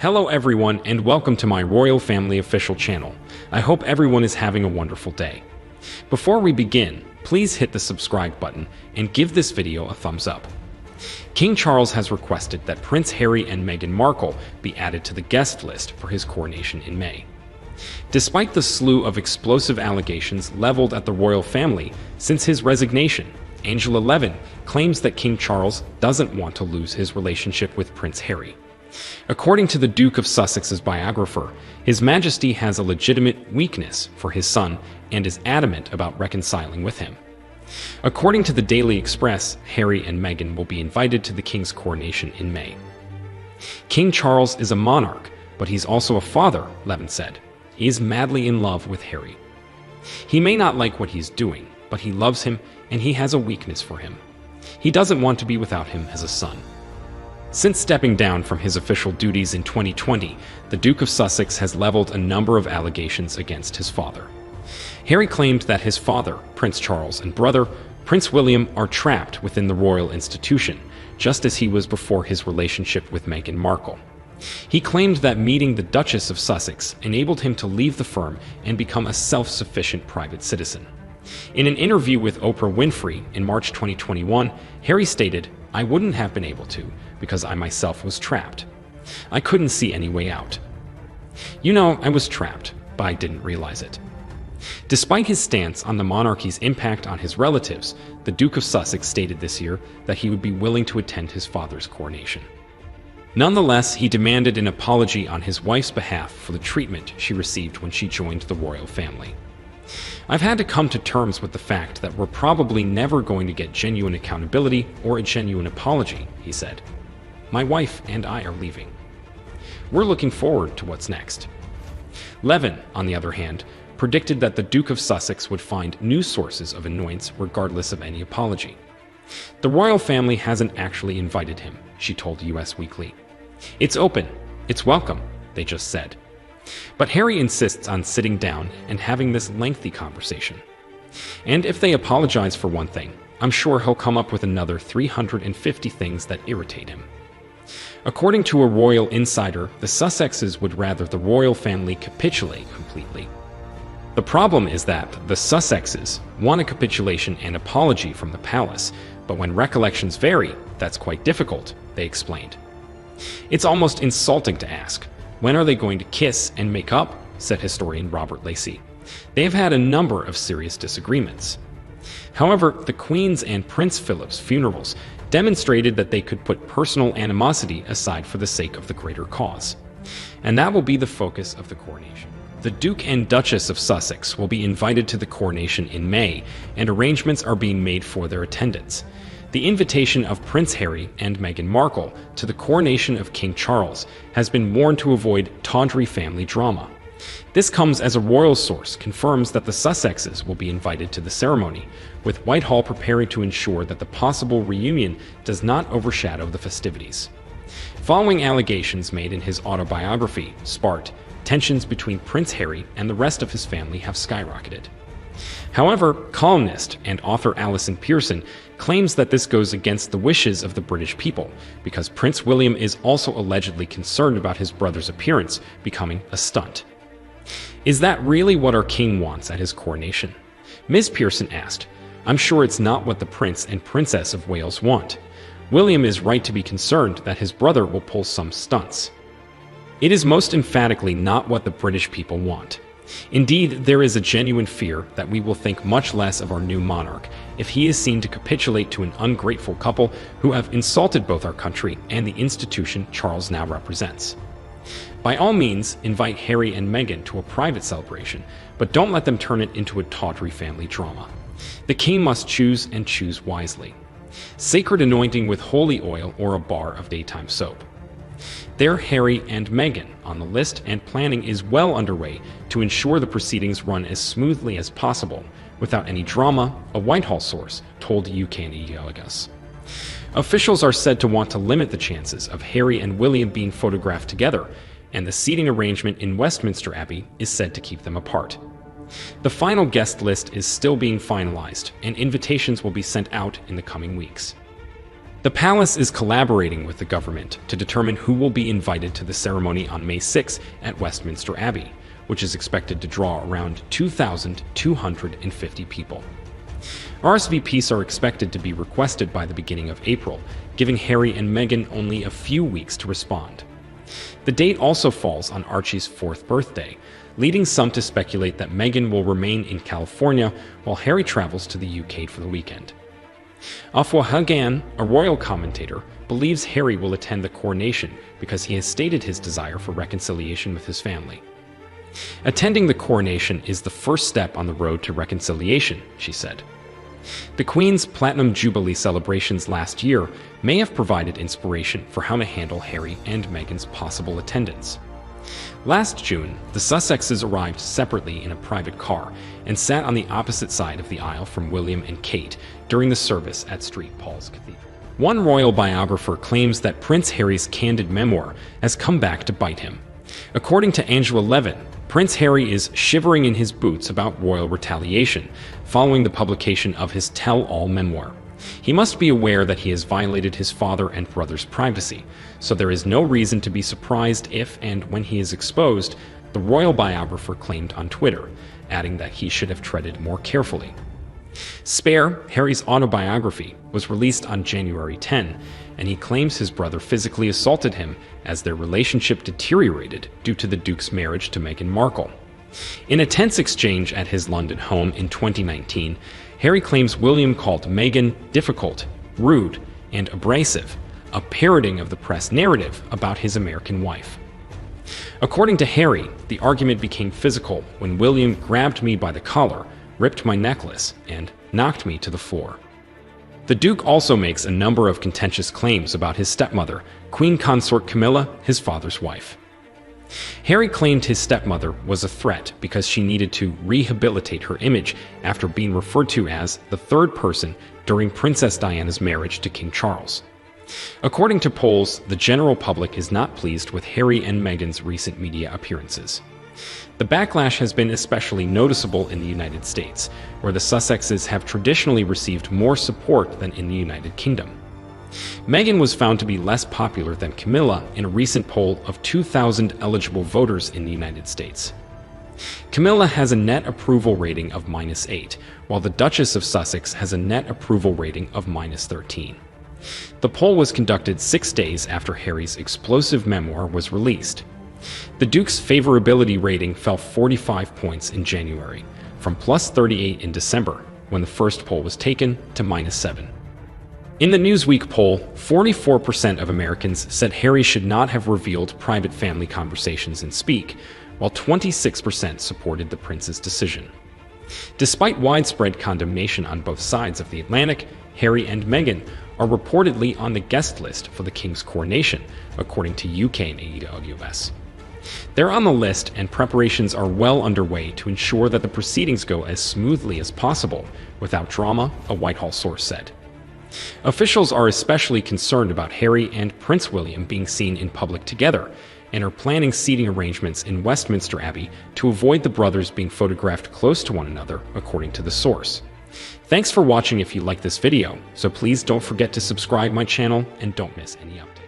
Hello everyone and welcome to my Royal Family official channel. I hope everyone is having a wonderful day. Before we begin, please hit the subscribe button and give this video a thumbs up. King Charles has requested that Prince Harry and Meghan Markle be added to the guest list for his coronation in May. Despite the slew of explosive allegations leveled at the royal family since his resignation, Angela Levin claims that King Charles doesn't want to lose his relationship with Prince Harry. According to the Duke of Sussex's biographer, His Majesty has a legitimate weakness for his son and is adamant about reconciling with him. According to the Daily Express, Harry and Meghan will be invited to the King's coronation in May. King Charles is a monarch, but he's also a father, Levin said. He is madly in love with Harry. He may not like what he's doing, but he loves him and he has a weakness for him. He doesn't want to be without him as a son. Since stepping down from his official duties in 2020, the Duke of Sussex has leveled a number of allegations against his father. Harry claimed that his father, Prince Charles, and brother, Prince William, are trapped within the royal institution, just as he was before his relationship with Meghan Markle. He claimed that meeting the Duchess of Sussex enabled him to leave the firm and become a self-sufficient private citizen. In an interview with Oprah Winfrey in March 2021, Harry stated, "I wouldn't have been able to, because I myself was trapped. I couldn't see any way out. You know, I was trapped, but I didn't realize it." Despite his stance on the monarchy's impact on his relatives, the Duke of Sussex stated this year that he would be willing to attend his father's coronation. Nonetheless, he demanded an apology on his wife's behalf for the treatment she received when she joined the royal family. "I've had to come to terms with the fact that we're probably never going to get genuine accountability or a genuine apology," he said. "My wife and I are leaving. We're looking forward to what's next." Levin, on the other hand, predicted that the Duke of Sussex would find new sources of annoyance regardless of any apology. "The royal family hasn't actually invited him," she told US Weekly. "It's open. It's welcome," they just said. But Harry insists on sitting down and having this lengthy conversation. And if they apologize for one thing, I'm sure he'll come up with another 350 things that irritate him. According to a royal insider, the Sussexes would rather the royal family capitulate completely. The problem is that the Sussexes want a capitulation and apology from the palace, but when recollections vary, that's quite difficult, they explained. "It's almost insulting to ask, when are they going to kiss and make up?" said historian Robert Lacey. "They have had a number of serious disagreements." However, the Queen's and Prince Philip's funerals demonstrated that they could put personal animosity aside for the sake of the greater cause. And that will be the focus of the coronation. The Duke and Duchess of Sussex will be invited to the coronation in May, and arrangements are being made for their attendance. The invitation of Prince Harry and Meghan Markle to the coronation of King Charles has been warned to avoid tawdry family drama. This comes as a royal source confirms that the Sussexes will be invited to the ceremony, with Whitehall preparing to ensure that the possible reunion does not overshadow the festivities. Following allegations made in his autobiography, Spart, tensions between Prince Harry and the rest of his family have skyrocketed. However, columnist and author Alison Pearson claims that this goes against the wishes of the British people, because Prince William is also allegedly concerned about his brother's appearance becoming a stunt. "Is that really what our king wants at his coronation?" Ms. Pearson asked. "I'm sure it's not what the Prince and Princess of Wales want. William is right to be concerned that his brother will pull some stunts. It is most emphatically not what the British people want. Indeed, there is a genuine fear that we will think much less of our new monarch if he is seen to capitulate to an ungrateful couple who have insulted both our country and the institution Charles now represents. By all means, invite Harry and Meghan to a private celebration, but don't let them turn it into a tawdry family drama. The king must choose and choose wisely. Sacred anointing with holy oil or a bar of daytime soap." They're Harry and Meghan on the list, and planning is well underway to ensure the proceedings run as smoothly as possible, without any drama, a Whitehall source told UK News. Officials are said to want to limit the chances of Harry and William being photographed together, and the seating arrangement in Westminster Abbey is said to keep them apart. The final guest list is still being finalized, and invitations will be sent out in the coming weeks. The palace is collaborating with the government to determine who will be invited to the ceremony on May 6 at Westminster Abbey, which is expected to draw around 2,250 people. RSVPs are expected to be requested by the beginning of April, giving Harry and Meghan only a few weeks to respond. The date also falls on Archie's 4th birthday, leading some to speculate that Meghan will remain in California while Harry travels to the UK for the weekend. Afua Hagan, a royal commentator, believes Harry will attend the coronation because he has stated his desire for reconciliation with his family. Attending the coronation is the first step on the road to reconciliation, she said. The Queen's Platinum Jubilee celebrations last year may have provided inspiration for how to handle Harry and Meghan's possible attendance. Last June, the Sussexes arrived separately in a private car and sat on the opposite side of the aisle from William and Kate during the service at St. Paul's Cathedral. One royal biographer claims that Prince Harry's candid memoir has come back to bite him. According to Angela Levin, Prince Harry is shivering in his boots about royal retaliation following the publication of his tell-all memoir. He must be aware that he has violated his father and brother's privacy, so there is no reason to be surprised if and when he is exposed, the royal biographer claimed on Twitter, adding that he should have treaded more carefully. Spare, Harry's autobiography, was released on January 10, and he claims his brother physically assaulted him as their relationship deteriorated due to the Duke's marriage to Meghan Markle. In a tense exchange at his London home in 2019, Harry claims William called Meghan difficult, rude, and abrasive, a parroting of the press narrative about his American wife. According to Harry, the argument became physical when William grabbed me by the collar, ripped my necklace, and knocked me to the floor. The Duke also makes a number of contentious claims about his stepmother, Queen Consort Camilla, his father's wife. Harry claimed his stepmother was a threat because she needed to rehabilitate her image after being referred to as the third person during Princess Diana's marriage to King Charles. According to polls, the general public is not pleased with Harry and Meghan's recent media appearances. The backlash has been especially noticeable in the United States, where the Sussexes have traditionally received more support than in the United Kingdom. Meghan was found to be less popular than Camilla in a recent poll of 2,000 eligible voters in the United States. Camilla has a net approval rating of -8, while the Duchess of Sussex has a net approval rating of -13. The poll was conducted 6 days after Harry's explosive memoir was released. The Duke's favorability rating fell 45 points in January, from +38 in December, when the first poll was taken, to -7. In the Newsweek poll, 44% of Americans said Harry should not have revealed private family conversations and speak, while 26% supported the prince's decision. Despite widespread condemnation on both sides of the Atlantic, Harry and Meghan are reportedly on the guest list for the King's coronation, according to UK News. They're on the list, and preparations are well underway to ensure that the proceedings go as smoothly as possible, without drama, a Whitehall source said. Officials are especially concerned about Harry and Prince William being seen in public together, and are planning seating arrangements in Westminster Abbey to avoid the brothers being photographed close to one another, according to the source. Thanks for watching if you like this video, so please don't forget to subscribe my channel and don't miss any updates.